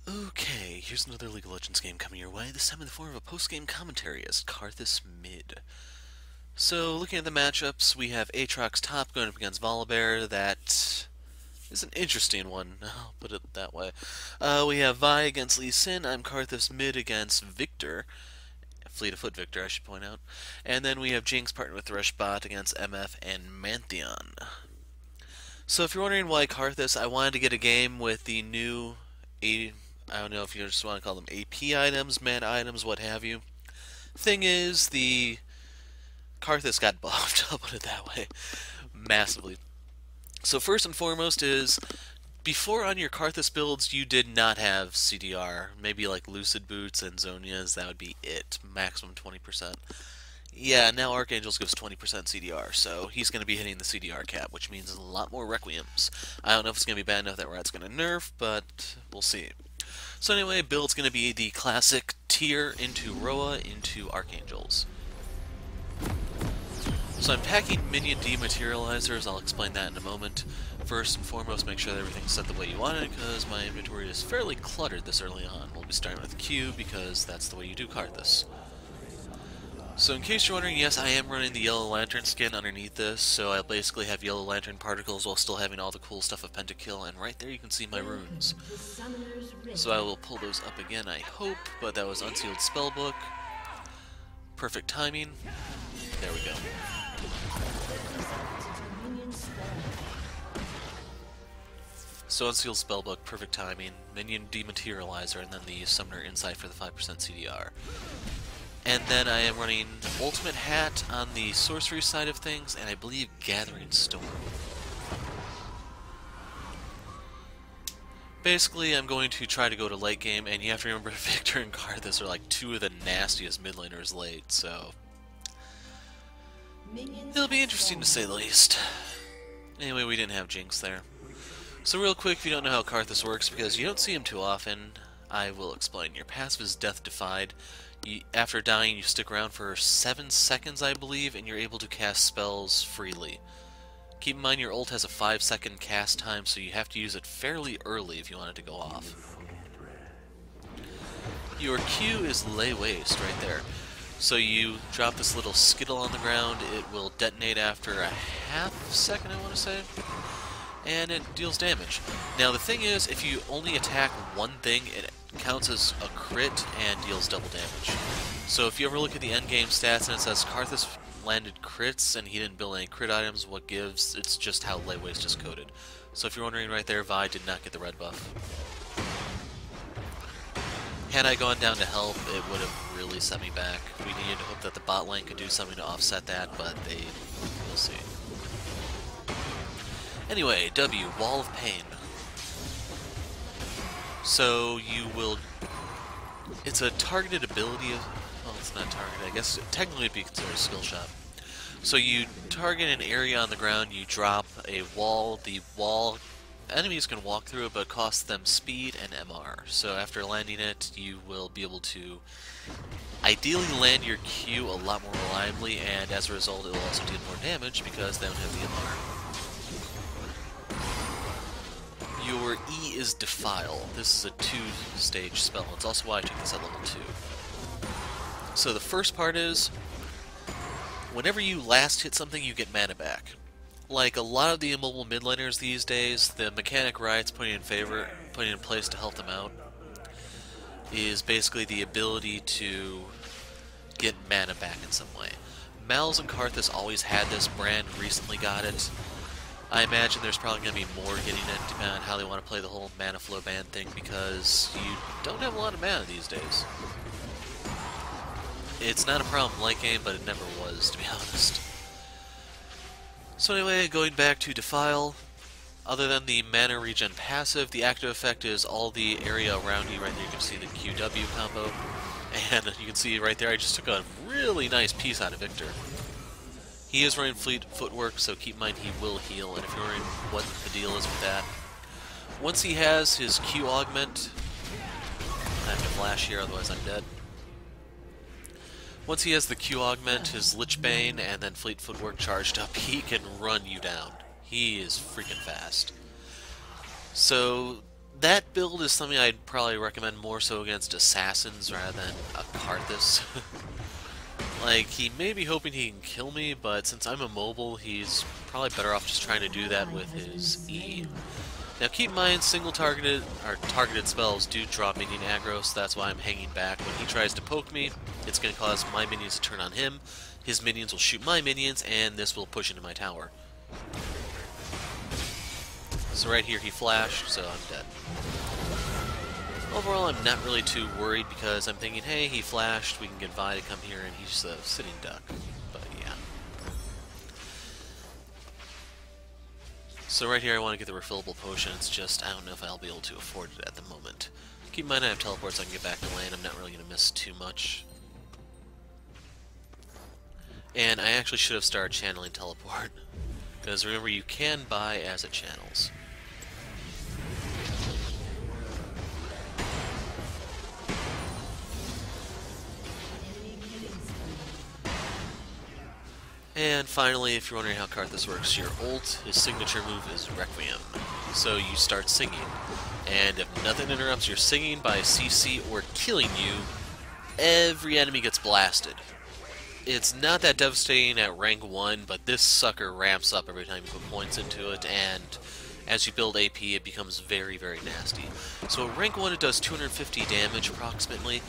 Okay, here's another League of Legends game coming your way, this time in the form of a post-game commentary as Karthus mid. So, looking at the matchups, we have Aatrox top going up against Volibear. That is an interesting one, I'll put it that way. We have Vi against Lee Sin. I'm Karthus mid against Viktor. Fleet of Foot Viktor, I should point out. And then we have Jinx partnered with Thresh bot against MF and Mantheon. So if you're wondering why Karthus, I wanted to get a game with the new I don't know if you just want to call them AP items, mana items, what have you. Thing is, the Karthus got buffed, I'll put it that way, massively. So first and foremost is, before on your Karthus builds, you did not have CDR. Maybe like Lucid Boots and Zonia's, that would be it, maximum 20%. Yeah, now Archangel gives 20% CDR, so he's going to be hitting the CDR cap, which means a lot more Requiems. I don't know if it's going to be bad enough that Rat's going to nerf, but we'll see. So anyway, build's going to be the classic tier into Roa into Archangels. So I'm packing minion dematerializers, I'll explain that in a moment. First and foremost, make sure that everything's set the way you want it, because my inventory is fairly cluttered this early on. We'll be starting with Q, because that's the way you do Karthus. So in case you're wondering, yes, I am running the Yellow Lantern skin underneath this, so I'll basically have Yellow Lantern particles while still having all the cool stuff of Pentakill, and right there you can see my runes. So I will pull those up again, I hope, but that was Unsealed Spellbook. Perfect timing. There we go. So Unsealed Spellbook, perfect timing, Minion Dematerializer, and then the Summoner Insight for the 5% CDR. And then I am running Ultimate Hat on the sorcery side of things, and I believe Gathering Storm. Basically, I'm going to try to go to late game, and you have to remember Viktor and Karthus are like two of the nastiest mid laners late, so it'll be interesting to say the least. Anyway, we didn't have Jinx there. So real quick, if you don't know how Karthus works, because you don't see him too often, I will explain. Your passive is Death Defied. After dying, you stick around for 7 seconds, I believe, and you're able to cast spells freely. Keep in mind your ult has a 5-second cast time, so you have to use it fairly early if you want it to go off. Your Q is Lay Waste right there. So you drop this little skittle on the ground, it will detonate after a half second, I want to say, and it deals damage. Now the thing is, if you only attack one thing, it counts as a crit and deals double damage. So if you ever look at the endgame stats and it says Karthus landed crits and he didn't build any crit items, what gives? It's just how Lay Waste is coded. So if you're wondering right there, Vi did not get the red buff. Had I gone down to help, it would have really set me back. We needed to hope that the bot lane could do something to offset that, but we'll see. Anyway, W, Wall of Pain. So you will... It's a targeted ability of... Well, it's not targeted. I guess technically it'd be considered a skill shot. So you target an area on the ground, you drop a wall. The wall... Enemies can walk through it, but it costs them speed and MR. So after landing it, you will be able to ideally land your Q a lot more reliably, and as a result it will also deal more damage because they don't have the MR. Your E is Defile. This is a 2-stage spell. It's also why I took this at level 2. So the first part is, whenever you last hit something, you get mana back. Like a lot of the immobile mid laners these days, the mechanic Riot's putting in place to help them out is basically the ability to get mana back in some way. Mal's and Karthus always had this, Brand recently got it. I imagine there's probably going to be more getting it, depending on how they want to play the whole mana flow ban thing, because you don't have a lot of mana these days. It's not a problem late game, but it never was, to be honest. So anyway, going back to Defile, other than the mana regen passive, the active effect is all the area around you. Right there you can see the QW combo, and you can see right there I just took a really nice piece out of Viktor. He is running fleet footwork, so keep in mind he will heal, and if you're wondering what the deal is with that, once he has his Q augment, I have to flash here, otherwise I'm dead. Once he has the Q augment, his Lich Bane, and then fleet footwork charged up, he can run you down. He is freaking fast. So That build is something I'd probably recommend more so against assassins rather than a Karthus. Like, he may be hoping he can kill me, but since I'm immobile, he's probably better off just trying to do that with his E. Now keep in mind, single targeted, or targeted spells do drop minion aggro, so that's why I'm hanging back. When he tries to poke me, it's going to cause my minions to turn on him, his minions will shoot my minions, and this will push into my tower. So right here he flashed, so I'm dead. Overall, I'm not really too worried because I'm thinking, hey, he flashed, we can get Vi to come here, and he's just a sitting duck. But yeah. So right here I want to get the refillable potion, it's just I don't know if I'll be able to afford it at the moment. Keep in mind I have teleports, so I can get back to lane, I'm not really going to miss too much. And I actually should have started channeling teleport, because remember you can buy as it channels. And finally, if you're wondering how Karthus works, your ult, his signature move is Requiem. So you start singing, and if nothing interrupts your singing by CC or killing you, every enemy gets blasted. It's not that devastating at rank 1, but this sucker ramps up every time you put points into it, and as you build AP, it becomes very, very nasty. So at rank 1 it does 250 damage approximately.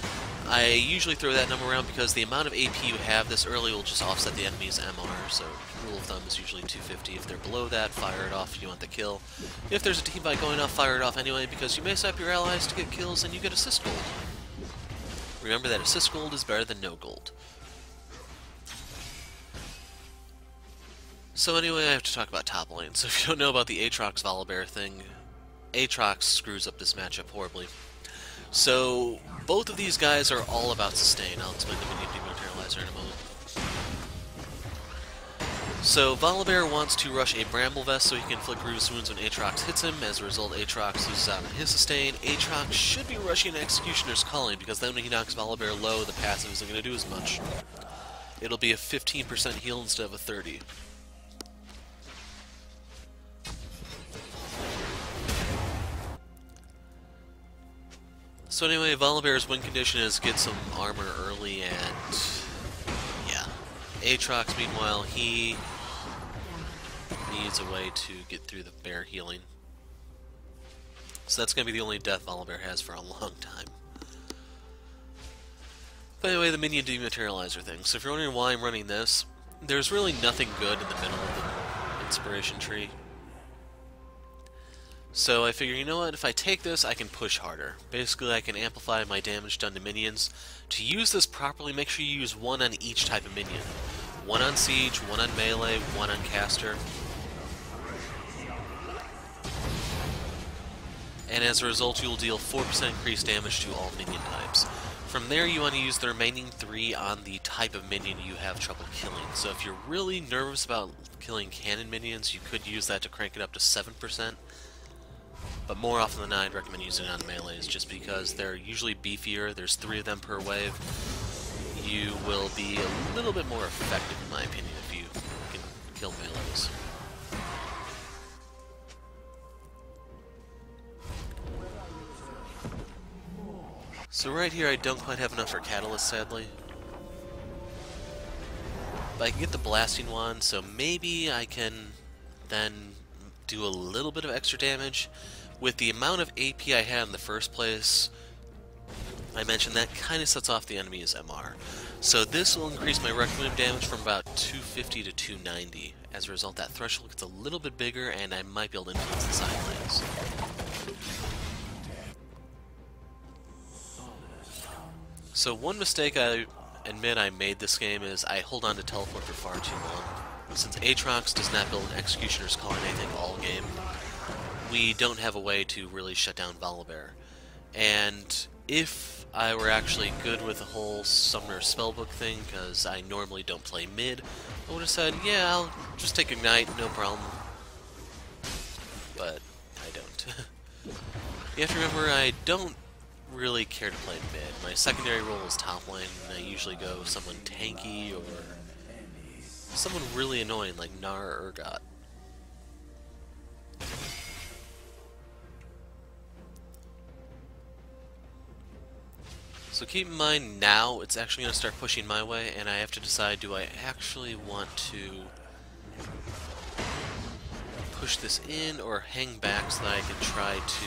I usually throw that number around because the amount of AP you have this early will just offset the enemy's MR, so rule of thumb is usually 250. If they're below that, fire it off if you want the kill. If there's a team fight going off, fire it off anyway, because you may set up your allies to get kills and you get assist gold. Remember that assist gold is better than no gold. So anyway, I have to talk about top lane. So if you don't know about the Aatrox Volibear thing, Aatrox screws up this matchup horribly. So both of these guys are all about sustain. I'll explain the minion dematerializer in a moment. So Volibear wants to rush a Bramble Vest so he can inflict grievous wounds when Aatrox hits him. As a result, Aatrox loses out on his sustain. Aatrox should be rushing an Executioner's Calling, because then when he knocks Volibear low, the passive isn't going to do as much. It'll be a 15% heal instead of a 30%. So anyway, Volibear's win condition is get some armor early, and yeah. Aatrox, meanwhile, he needs a way to get through the bear healing. So that's going to be the only death Volibear has for a long time. But anyway, the minion dematerializer thing. So if you're wondering why I'm running this, there's really nothing good in the middle of the inspiration tree. So I figure, you know what, if I take this, I can push harder. Basically, I can amplify my damage done to minions. To use this properly, make sure you use one on each type of minion. One on siege, one on melee, one on caster. And as a result, you'll deal 4% increased damage to all minion types. From there, you want to use the remaining 3 on the type of minion you have trouble killing. So if you're really nervous about killing cannon minions, you could use that to crank it up to 7%. But more often than not, I'd recommend using it on melees, just because they're usually beefier. There's 3 of them per wave. You will be a little bit more effective, in my opinion, if you can kill melees. So right here, I don't quite have enough for Catalyst, sadly. But I can get the Blasting Wand, so maybe I can then do a little bit of extra damage. With the amount of AP I had in the first place, I mentioned that kind of sets off the enemy's MR. So this will increase my Requiem damage from about 250 to 290. As a result, that threshold gets a little bit bigger, and I might be able to influence the side lanes. So one mistake I admit I made this game is I hold on to teleport for far too long. Since Aatrox does not build an Executioner's Calling, I think, all game, we don't have a way to really shut down Volibear. And if I were actually good with the whole Summoner Spellbook thing, because I normally don't play mid, I would have said, yeah, I'll just take Ignite, no problem. But I don't. You have to remember, I don't really care to play mid. My secondary role is top lane, and I usually go someone tanky or someone really annoying like Gnar or Urgot. So keep in mind now it's actually going to start pushing my way, and I have to decide, do I actually want to push this in or hang back so that I can try to...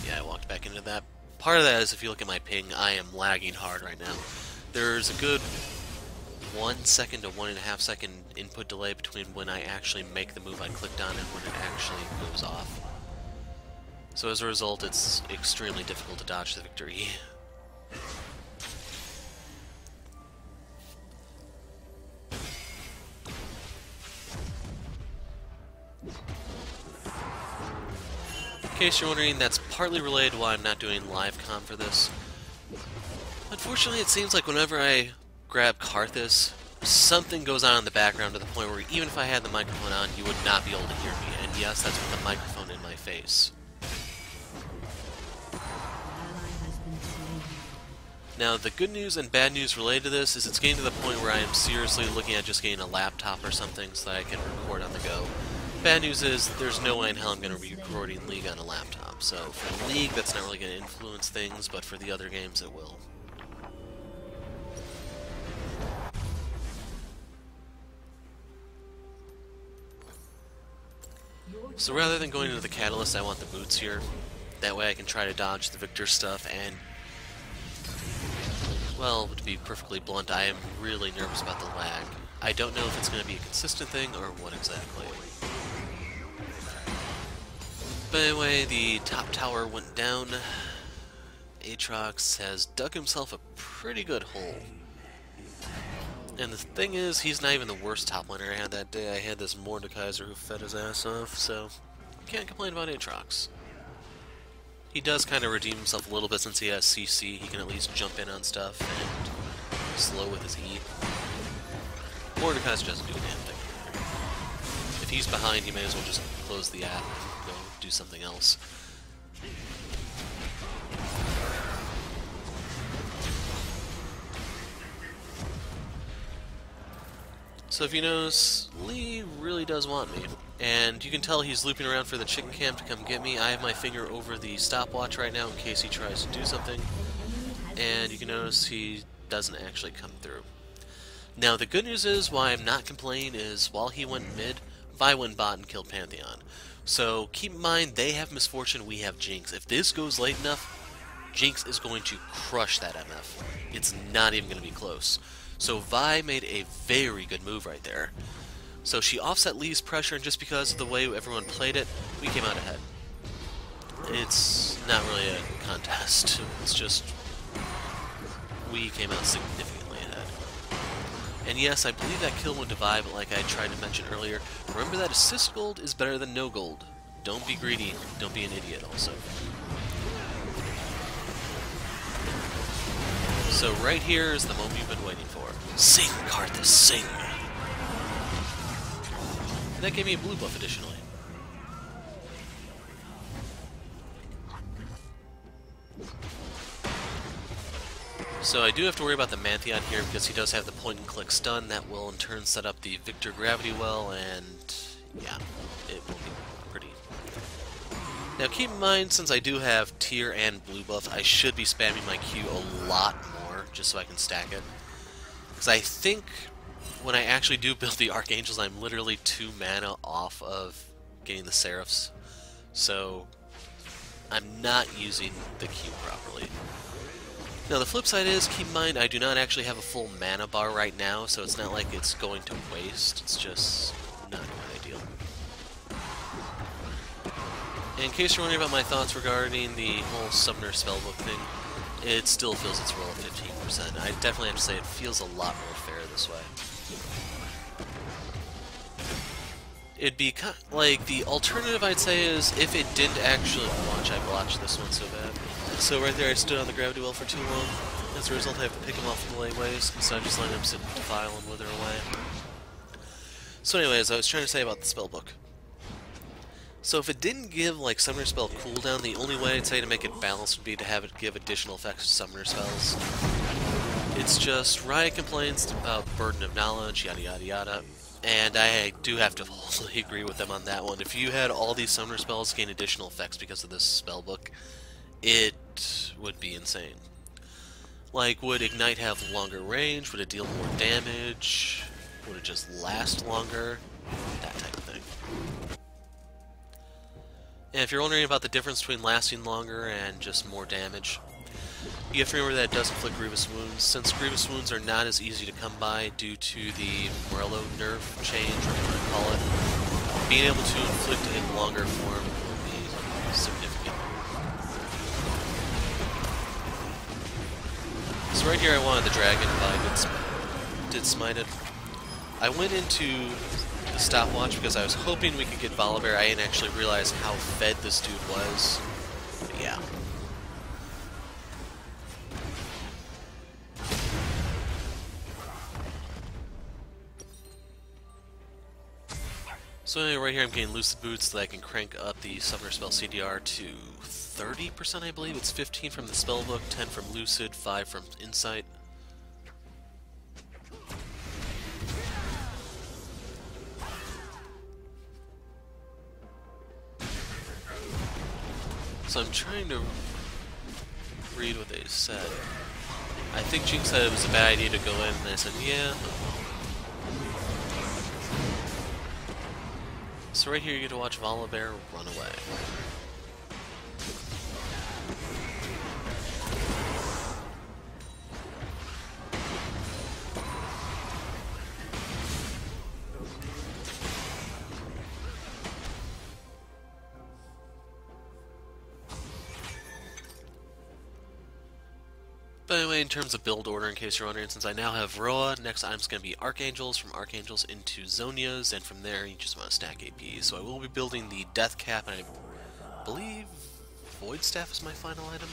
Yeah, I walked back into that. Part of that is, if you look at my ping, I am lagging hard right now. There's a good 1 second to 1.5 second input delay between when I actually make the move I clicked on and when it actually goes off. So as a result, it's extremely difficult to dodge the victory. In case you're wondering, that's partly related to why I'm not doing live con for this. Unfortunately, it seems like whenever I grab Karthus, something goes on in the background to the point where even if I had the microphone on, you would not be able to hear me. And yes, that's with the microphone in my face. Now, the good news and bad news related to this is it's getting to the point where I am seriously looking at just getting a laptop or something so that I can record on the go. Bad news is there's no way in hell I'm going to be recording League on a laptop. So for League, that's not really going to influence things, but for the other games, it will. So rather than going into the Catalyst, I want the boots here. That way I can try to dodge the Viktor stuff, and, well, to be perfectly blunt, I am really nervous about the lag. I don't know if it's going to be a consistent thing or what exactly. But anyway, the top tower went down. Aatrox has dug himself a pretty good hole. And the thing is, he's not even the worst top laner I had that day. I had this Mordekaiser who fed his ass off, so can't complain about Aatrox. He does kind of redeem himself a little bit since he has CC. He can at least jump in on stuff and slow with his E. Mordekaiser doesn't do anything. If he's behind, you may as well just close the app and go do something else. So if you notice, Lee really does want me. And you can tell he's looping around for the chicken camp to come get me. I have my finger over the stopwatch right now in case he tries to do something. And you can notice he doesn't actually come through. Now the good news is, why I'm not complaining, is while he went mid, Vi went bot and killed Pantheon. So keep in mind, they have Misfortune, we have Jinx. If this goes late enough, Jinx is going to crush that MF. It's not even going to be close. So Vi made a very good move right there. So she offset Lee's pressure, and just because of the way everyone played it, we came out ahead. It's not really a contest. It's just we came out significantly ahead. And yes, I believe that kill went to Vi, but like I tried to mention earlier, remember that assist gold is better than no gold. Don't be greedy. Don't be an idiot also. So right here is the moment you've been waiting for. Sing, Karthus, sing! And that gave me a blue buff additionally. So I do have to worry about the Pantheon here because he does have the point and click stun. That will in turn set up the Viktor gravity well, and yeah, it will be pretty. Now keep in mind, since I do have tier and blue buff, I should be spamming my Q a lot more just so I can stack it. Because I think when I actually do build the Archangels, I'm literally 2 mana off of getting the Seraphs. So I'm not using the Q properly. Now the flip side is, keep in mind, I do not actually have a full mana bar right now, so it's not like it's going to waste. It's just not ideal. In case you're wondering about my thoughts regarding the whole Summoner Spellbook thing, it still feels its role at 15%. I definitely have to say it feels a lot more fair this way. It'd be kind of like, the alternative I'd say is, if it didn't actually watch, I botched this one so bad. So right there I stood on the gravity well for too long. As a result I have to pick him off the late ways, instead of just letting him sit and defile and wither away. So anyways, I was trying to say about the Spellbook. So if it didn't give like Summoner Spell cooldown, the only way I'd say to make it balanced would be to have it give additional effects to Summoner Spells. It's just, Riot complains about Burden of Knowledge, yada yada yada. And I do have to wholly agree with them on that one. If you had all these Summoner Spells gain additional effects because of this Spellbook, it would be insane. Like, would Ignite have longer range? Would it deal more damage? Would it just last longer? That type of thing. And if you're wondering about the difference between lasting longer and just more damage, you have to remember that it does inflict grievous wounds. Since grievous wounds are not as easy to come by due to the Morello nerf change, or whatever you call it, being able to inflict in longer form will be significant. So right here I wanted the dragon if I did smite it. I went into the stopwatch because I was hoping we could get Volibear. I didn't actually realize how fed this dude was. But yeah. So anyway, right here I'm getting Lucid Boots so that I can crank up the Summoner Spell CDR to 30%, I believe. It's 15 from the Spellbook, 10 from Lucid, 5 from Insight. So I'm trying to read what they said. I think Jinx said it was a bad idea to go in, and I said, yeah. So right here you get to watch Volibear run away. But anyway, in terms of build order, in case you're wondering, since I now have Roa, next item's going to be Archangels, from Archangels into Zonias, and from there you just want to stack AP. So I will be building the Death Cap, and I believe Void Staff is my final item.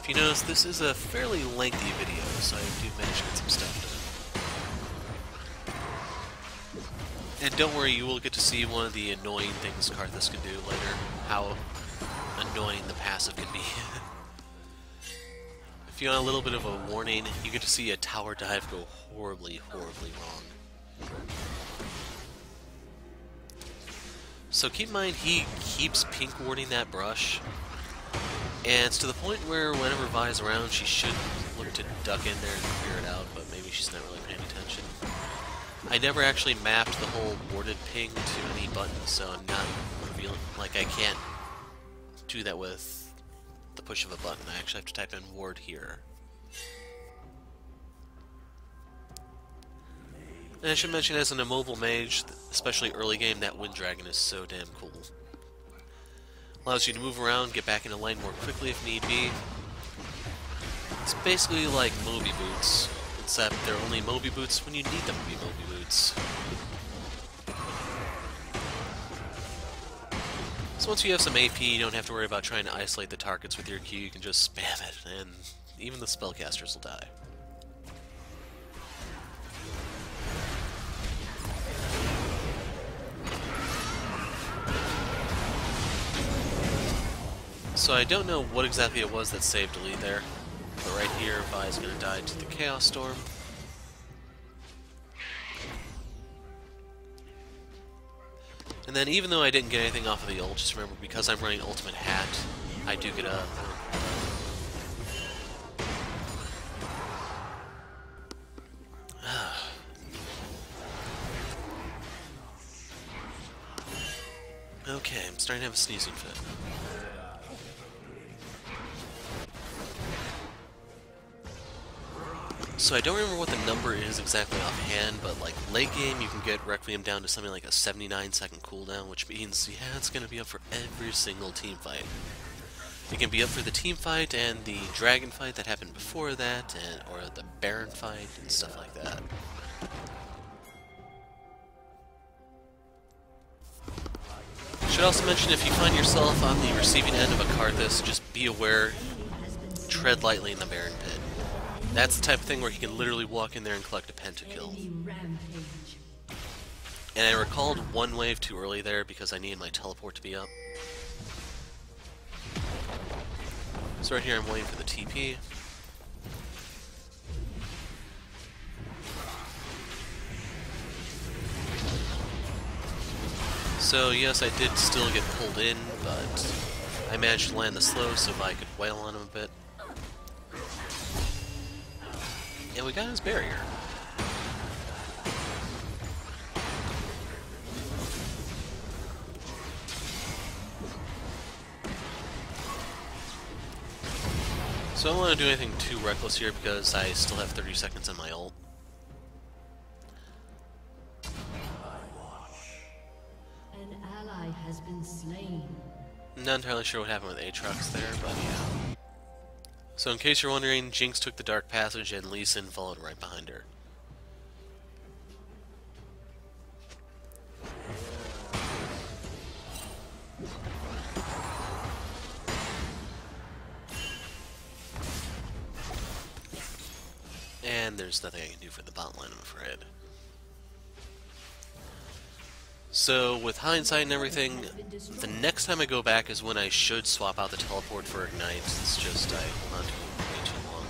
If you notice, this is a fairly lengthy video, so I do manage to get some stuff done. And don't worry, you will get to see one of the annoying things Karthus can do later, how annoying the passive can be. If you want a little bit of a warning, you get to see a tower dive go horribly, horribly wrong. So keep in mind, he keeps pink warding that brush, and it's to the point where whenever Vi's around, she should look to duck in there and clear it out, but maybe she's not really paying attention. I never actually mapped the whole warded ping to any button, so I'm not revealing, like I can't do that with the push of a button. I actually have to type in ward here. And I should mention, as an immobile mage, especially early game, that Wind Dragon is so damn cool. Allows you to move around, get back into lane more quickly if need be. It's basically like Moby Boots, except they're only Moby Boots when you need them to be Moby Boots. So once you have some AP, you don't have to worry about trying to isolate the targets with your Q, you can just spam it, and even the spellcasters will die. So I don't know what exactly it was that saved delete there, but right here, Vi is going to die to the Chaos Storm. And then even though I didn't get anything off of the ult, just remember, because I'm running Ultimate Hat, I do get a... Okay, I'm starting to have a sneezing fit. So I don't remember what the number is exactly offhand, but like late game you can get Requiem down to something like a 79-second cooldown, which means, yeah, it's going to be up for every single team fight. It can be up for the team fight and the dragon fight that happened before that, and or the Baron fight and stuff like that. Should also mention, if you find yourself on the receiving end of a Karthus, just be aware, tread lightly in the Baron pit. That's the type of thing where he can literally walk in there and collect a pentakill. And I recalled one wave too early there because I needed my teleport to be up. So right here I'm waiting for the TP. So yes, I did still get pulled in, but I managed to land the slow so I could wail on him a bit. And we got his barrier. So I don't want to do anything too reckless here because I still have 30 seconds on my ult. An ally has been slain. Not entirely sure what happened with Aatrox there, but yeah. So in case you're wondering, Jinx took the Dark Passage and Lee Sin followed right behind her. And there's nothing I can do for the bot line, I'm afraid. So, with hindsight and everything, the next time I go back is when I should swap out the teleport for Ignite. It's just I hold on to it way too long.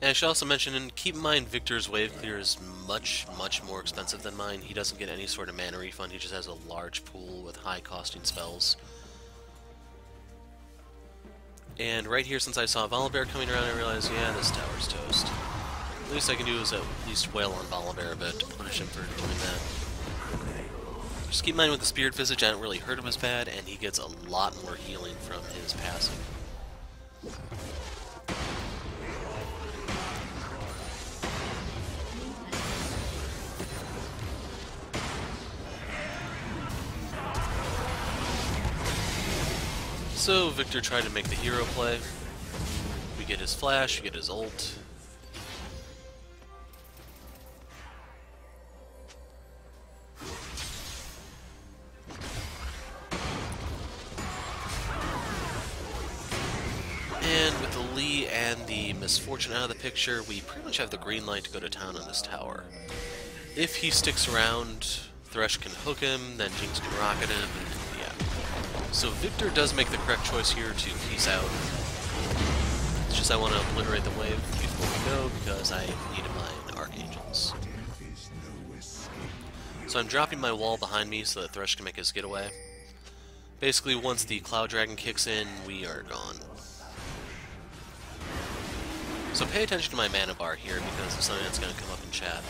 And I should also mention, and keep in mind, Viktor's wave clear is much, much more expensive than mine. He doesn't get any sort of mana refund, he just has a large pool with high costing spells. And right here, since I saw Volibear coming around, I realized, yeah, this tower's toast. The least I can do is at least wail on Volibear a bit to punish him for doing that. Just keep in mind with the Spirit Visage, I don't really hurt him as bad, and he gets a lot more healing from his passive. So Viktor tried to make the hero play. We get his flash, we get his ult. And with the Lee and the Misfortune out of the picture, we pretty much have the green light to go to town on this tower. If he sticks around, Thresh can hook him, then Jinx can rocket him, and so Viktor does make the correct choice here to peace out. It's just I want to obliterate the wave before we go because I need my Archangels. So I'm dropping my wall behind me so that Thresh can make his getaway. Basically, once the Cloud Dragon kicks in, we are gone. So pay attention to my mana bar here because there's something that's going to come up in chat.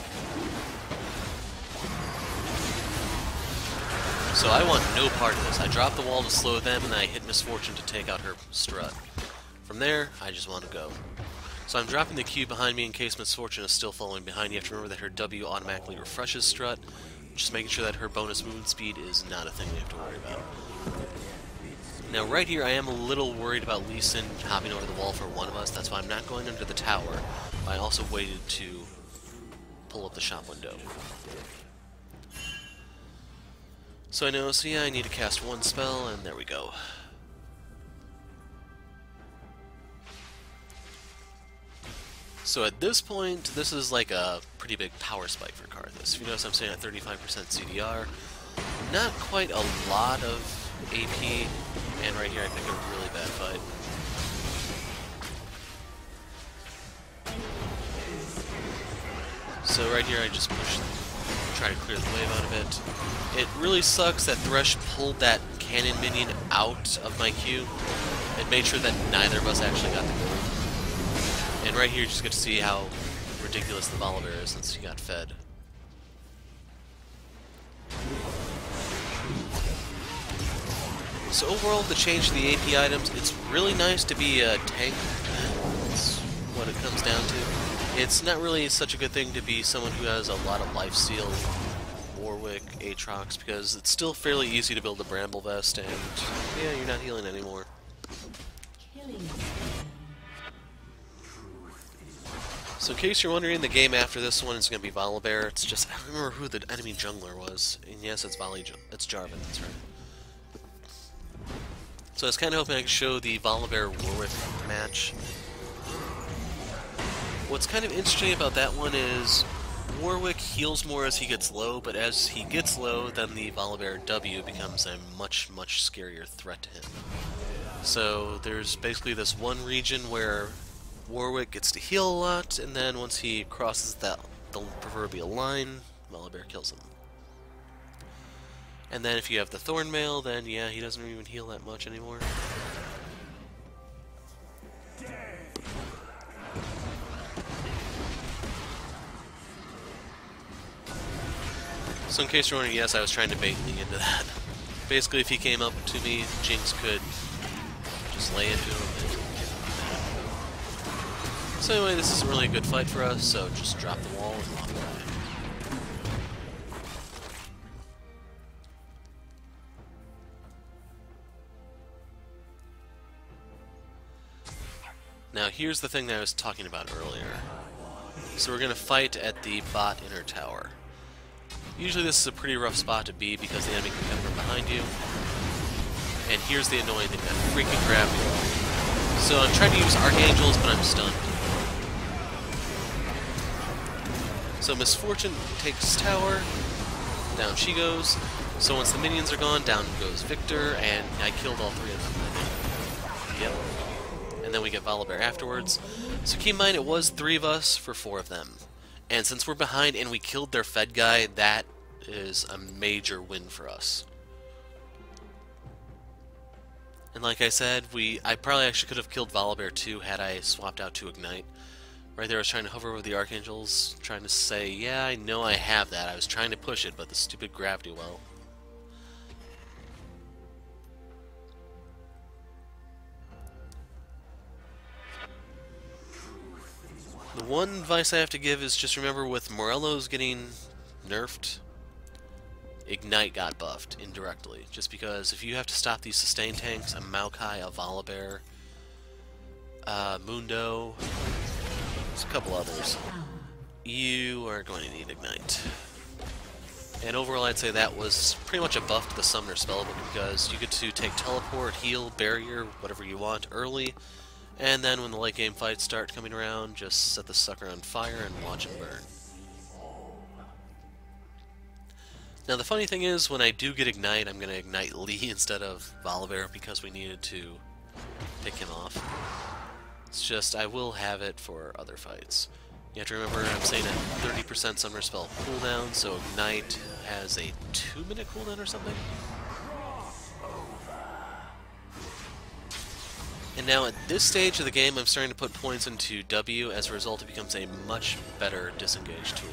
So I want no part of this. I drop the wall to slow them, and then I hit Misfortune to take out her strut. From there, I just want to go. So I'm dropping the Q behind me in case Misfortune is still following behind. You have to remember that her W automatically refreshes strut, just making sure that her bonus movement speed is not a thing we have to worry about. Now right here, I am a little worried about Lee Sin hopping over the wall for one of us. That's why I'm not going under the tower. I also waited to pull up the shop window. So I know, so yeah, I need to cast one spell, and there we go. So at this point, this is like a pretty big power spike for Karthus. If you notice, I'm sitting at 35% CDR. Not quite a lot of AP, and right here I pick a really bad fight. So right here I just push, try to clear the wave out of it. It really sucks that Thresh pulled that cannon minion out of my queue. It made sure that neither of us actually got the gold. And right here you just get to see how ridiculous the Volibear is since he got fed. So overall, the change to the AP items, it's really nice to be a tank. That's what it comes down to. It's not really such a good thing to be someone who has a lot of lifesteal, Warwick, Aatrox, because it's still fairly easy to build a Bramble Vest, and yeah, you're not healing anymore. So in case you're wondering, the game after this one is going to be Volibear. It's just, I don't remember who the enemy jungler was. And yes, it's it's Jarvan, that's right. So I was kind of hoping I could show the Volibear-Warwick match. What's kind of interesting about that one is Warwick heals more as he gets low, but as he gets low, then the Volibear W becomes a much, much scarier threat to him. So there's basically this one region where Warwick gets to heal a lot, and then once he crosses the proverbial line, Volibear kills him. And then if you have the Thornmail, then yeah, he doesn't even heal that much anymore. So in case you're wondering, yes, I was trying to bait Lee into that. Basically, if he came up to me, Jinx could just lay into him. So anyway, this isn't really a good fight for us, so just drop the wall and walk away. Now here's the thing that I was talking about earlier. So we're going to fight at the bot inner tower. Usually this is a pretty rough spot to be because the enemy can come from behind you. And here's the annoying thing, that freaking gravity wall. So I'm trying to use Archangels, but I'm stunned. So Misfortune takes tower, down she goes. So once the minions are gone, down goes Viktor, and I killed all three of them, I think. Yep. And then we get Volibear afterwards. So keep in mind, it was 3 of us for 4 of them. And since we're behind and we killed their Fed guy, that is a major win for us. And like I said, I probably actually could have killed Volibear too had I swapped out to Ignite. Right there I was trying to hover over the Archangels, trying to say, yeah, I know I have that. I was trying to push it, but the stupid gravity well. The one advice I have to give is just remember with Morello's getting nerfed, Ignite got buffed indirectly. Just because if you have to stop these sustain tanks, a Maokai, a Volibear, Mundo, there's a couple others, you are going to need Ignite. And overall I'd say that was pretty much a buff to the Summoner Spellbook because you get to take Teleport, Heal, Barrier, whatever you want early. And then when the late game fights start coming around, just set the sucker on fire and watch him burn. Now the funny thing is, when I do get Ignite, I'm going to Ignite Lee instead of Volibear because we needed to pick him off. It's just, I will have it for other fights. You have to remember, I'm saying a 30% Summoner Spell cooldown, so Ignite has a 2-minute cooldown or something? And now at this stage of the game, I'm starting to put points into W. As a result, it becomes a much better disengage tool.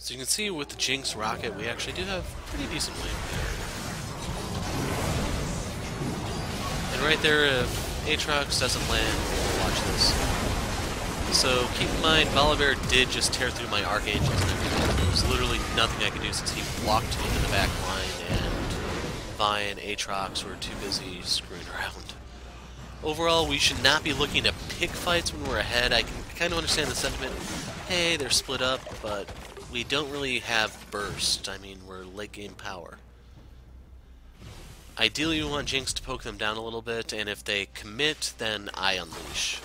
So you can see with the Jinx Rocket, we actually do have pretty decent wave there. And right there, if Aatrox doesn't land, we'll watch this. So keep in mind, Volibear did just tear through my Archangels and everything. There was literally nothing I could do since he blocked into the back line, and Vi and Aatrox were too busy screwing around. Overall, we should not be looking to pick fights when we're ahead. I kind of understand the sentiment, hey, they're split up, but we don't really have burst. I mean, we're late game power. Ideally, we want Jinx to poke them down a little bit, and if they commit, then I unleash.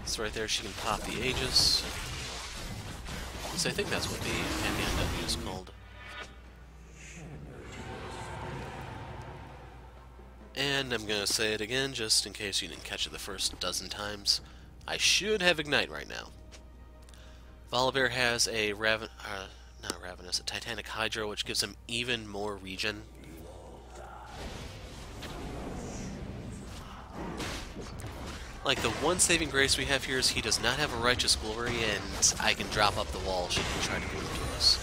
So right there, she can pop the Aegis. So I think that's what the NW is called. And I'm gonna say it again, just in case you didn't catch it the first dozen times. I should have Ignite right now. Volibear has a a Titanic Hydra, which gives him even more regen. Like, the one saving grace we have here is he does not have a Righteous Glory, and I can drop up the wall should he try to move to us.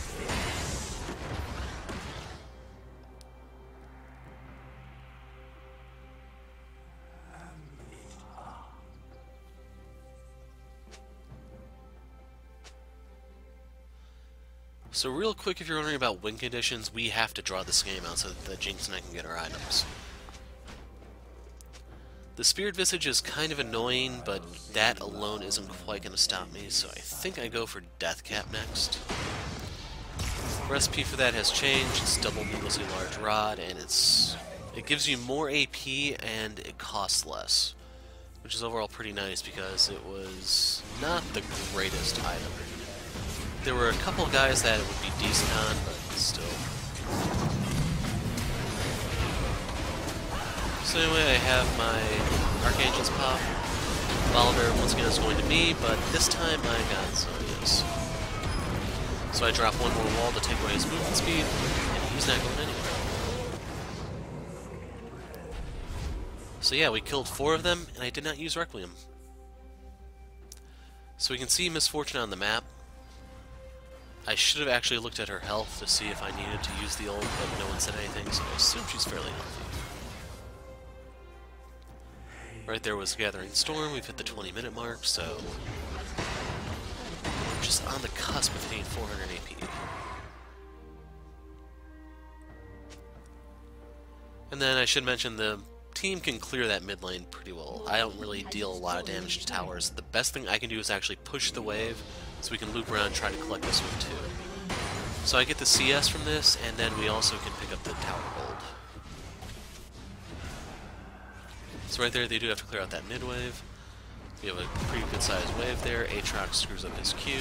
So real quick, if you're wondering about win conditions, we have to draw this game out so that the Jinx and I can get our items. The Spirit Visage is kind of annoying, but that alone isn't quite going to stop me, so I think I go for Deathcap next. Recipe for that has changed. It's double needlessly large rod, and it gives you more AP and it costs less, which is overall pretty nice because it was not the greatest item. There were a couple guys that it would be decent on, but still. So anyway, I have my Archangel's pop. Volibear once again is going to me, but this time I got Zonia's. So I drop one more wall to take away his movement speed, and he's not going anywhere. So yeah, we killed 4 of them, and I did not use Requiem. So we can see Misfortune on the map. I should have actually looked at her health to see if I needed to use the ult, but no one said anything, so I assume she's fairly healthy. Right there was Gathering Storm. We've hit the 20-minute mark, so we're just on the cusp of hitting 400 AP. And then I should mention the team can clear that mid lane pretty well. I don't really deal a lot of damage to towers. The best thing I can do is actually push the wave so we can loop around and try to collect this one too. So I get the CS from this, and then we also can pick up the tower gold. So right there, they do have to clear out that mid wave. We have a pretty good sized wave there. Aatrox screws up his Q.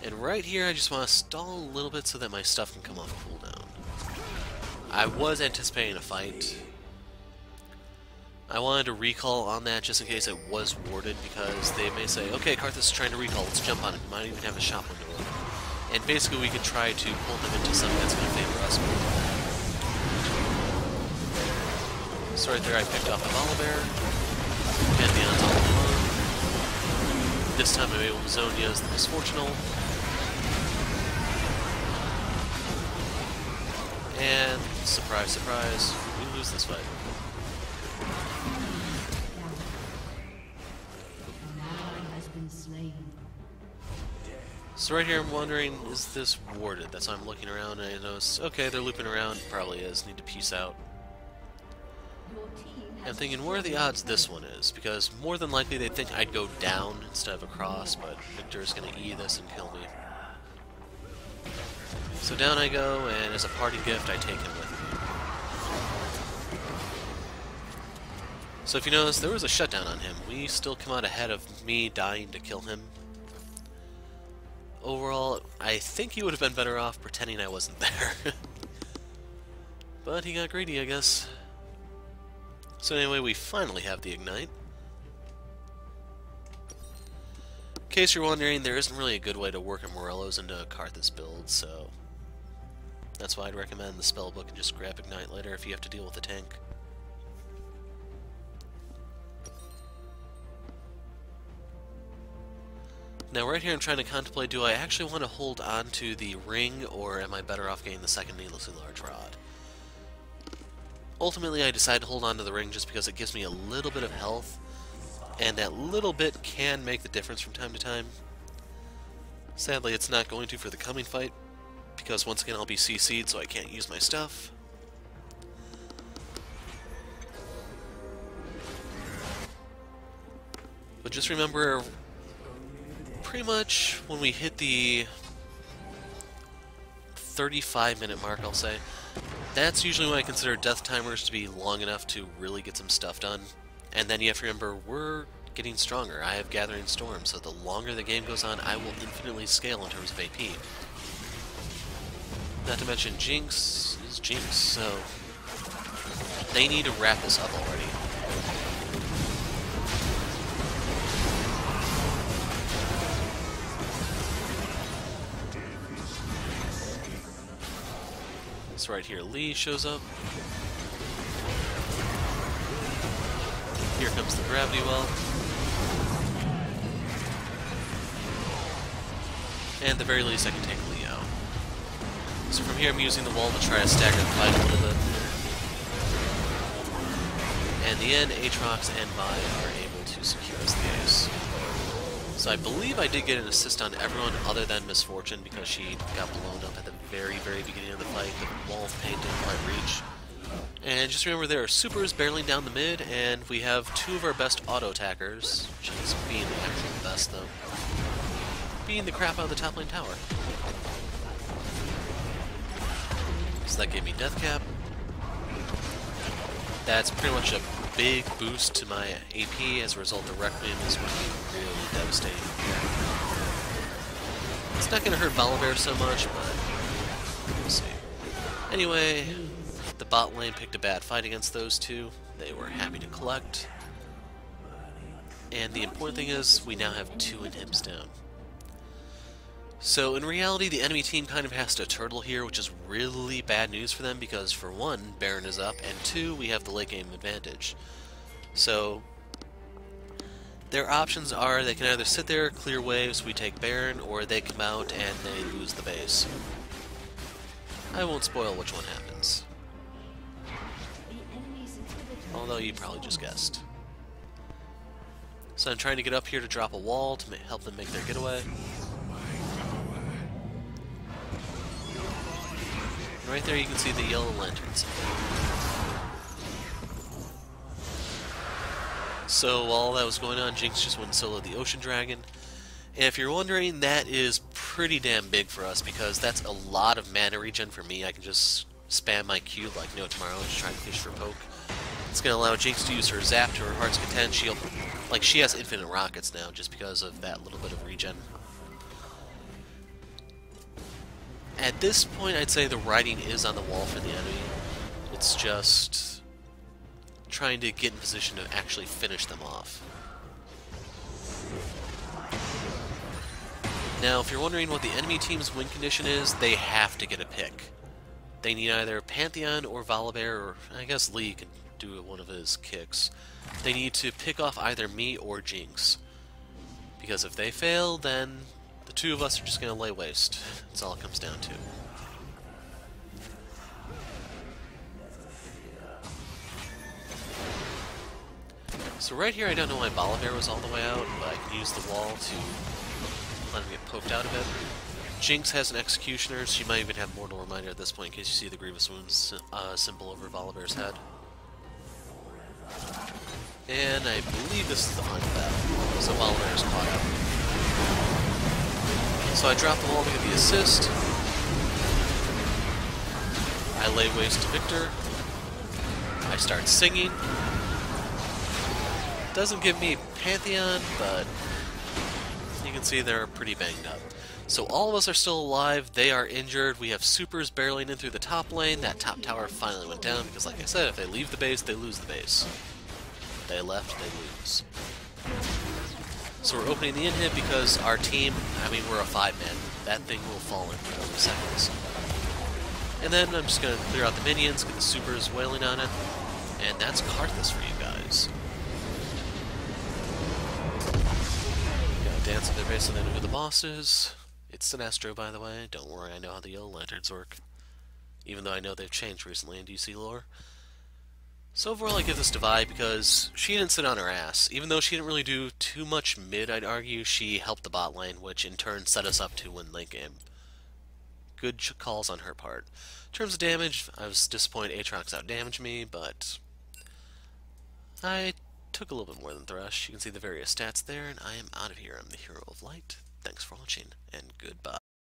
And right here, I just want to stall a little bit so that my stuff can come off cooldown. I was anticipating a fight. I wanted to recall on that just in case it was warded, because they may say, okay, Karthus is trying to recall, let's jump on it. We might even have a shop window open. And basically we could try to pull them into something that's going to favor us. So right there I picked off the Volibear. Pantheon's all alone. This time I'm able to zone use the Misfortunal. And surprise, surprise, we lose this fight. So right here I'm wondering, is this warded? That's why I'm looking around and I notice, okay, they're looping around, probably is, need to peace out. I'm thinking, what are the odds this one is? Because more than likely they think I'd go down instead of across, but Viktor's gonna E this and kill me. So down I go, and as a party gift I take him with me. So if you notice, there was a shutdown on him. We still come out ahead of me dying to kill him. Overall, I think he would have been better off pretending I wasn't there. But he got greedy, I guess. So anyway, we finally have the Ignite. In case you're wondering, there isn't really a good way to work a Morellos into a Karthus build, so that's why I'd recommend the Spellbook and just grab Ignite later if you have to deal with a tank. Now right here I'm trying to contemplate, do I actually want to hold on to the ring, or am I better off getting the second needlessly large rod? Ultimately I decide to hold on to the ring just because it gives me a little bit of health, and that little bit can make the difference from time to time. Sadly it's not going to for the coming fight, because once again I'll be CC'd so I can't use my stuff. But just remember, pretty much when we hit the 35-minute mark, I'll say, that's usually when I consider death timers to be long enough to really get some stuff done. And then you have to remember, we're getting stronger. I have Gathering Storm, so the longer the game goes on, I will infinitely scale in terms of AP. Not to mention Jinx is Jinx, so they need to wrap this up already. So right here, Lee shows up. Here comes the gravity well. And at the very least I can take Lee out. So from here I'm using the wall to try to stagger the fight a little bit. And in the end, Aatrox and Vi are able to secure us the ace. So I believe I did get an assist on everyone other than Misfortune because she got blown up at the very, very beginning of the fight. The wall of paint didn't quite reach. And just remember there are supers barreling down the mid, and we have two of our best auto attackers. Jinx being actually the best though. Beating the crap out of the top lane tower. So that gave me death cap. That's pretty much a big boost to my AP. As a result, the Requiem is going to be really devastating here. It's not going to hurt Volibear so much, but we'll see. Anyway, the bot lane picked a bad fight against those two. They were happy to collect. And the important thing is, we now have 2 inhibs down. So in reality, the enemy team kind of has to turtle here, which is really bad news for them because, for one, Baron is up, and 2, we have the late game advantage. So their options are they can either sit there, clear waves, we take Baron, or they come out and they lose the base. I won't spoil which one happens. Although you probably just guessed. So I'm trying to get up here to drop a wall to help them make their getaway. Right there you can see the yellow lanterns. So while that was going on, Jinx just went solo the Ocean Dragon. And if you're wondering, that is pretty damn big for us because that's a lot of mana regen for me. I can just spam my Q like no tomorrow and just try to fish for poke. It's going to allow Jinx to use her Zap to her Heart's Content. She has infinite rockets now just because of that little bit of regen. At this point, I'd say the writing is on the wall for the enemy. It's just trying to get in position to actually finish them off. Now, if you're wondering what the enemy team's win condition is, they have to get a pick. They need either Pantheon or Volibear, or I guess Lee can do one of his kicks. They need to pick off either me or Jinx. Because if they fail, then the two of us are just going to lay waste. That's all it comes down to. So right here, I don't know why Volibear was all the way out, but I can use the wall to let him get poked out a bit. Jinx has an Executioner. She might even have Mortal Reminder at this point in case you see the Grievous Wounds symbol over Volibear's head. And I believe this is the final battle, so Volibear's caught up. So I drop the wall to get the assist. I lay waste to Viktor. I start singing. Doesn't give me Pantheon, but you can see they're pretty banged up. So all of us are still alive, they are injured, we have supers barreling in through the top lane. That top tower finally went down because, like I said, if they leave the base, they lose the base. If they left, they lose. So we're opening the inhib because our team, I mean, we're a 5-man. That thing will fall in 20 seconds. And then I'm just going to clear out the minions, get the supers wailing on it, and that's Karthus for you guys. Gotta dance at their base and then who the boss is. It's Sinestro, by the way. Don't worry, I know how the yellow lanterns work. Even though I know they've changed recently in DC lore. So overall, I give this to Vi because she didn't sit on her ass. Even though she didn't really do too much mid, I'd argue, she helped the bot lane, which in turn set us up to win late game. Good calls on her part. In terms of damage, I was disappointed Aatrox outdamaged me, but I took a little bit more than Thresh. You can see the various stats there, and I am out of here. I'm the Hero of Light. Thanks for watching, and goodbye.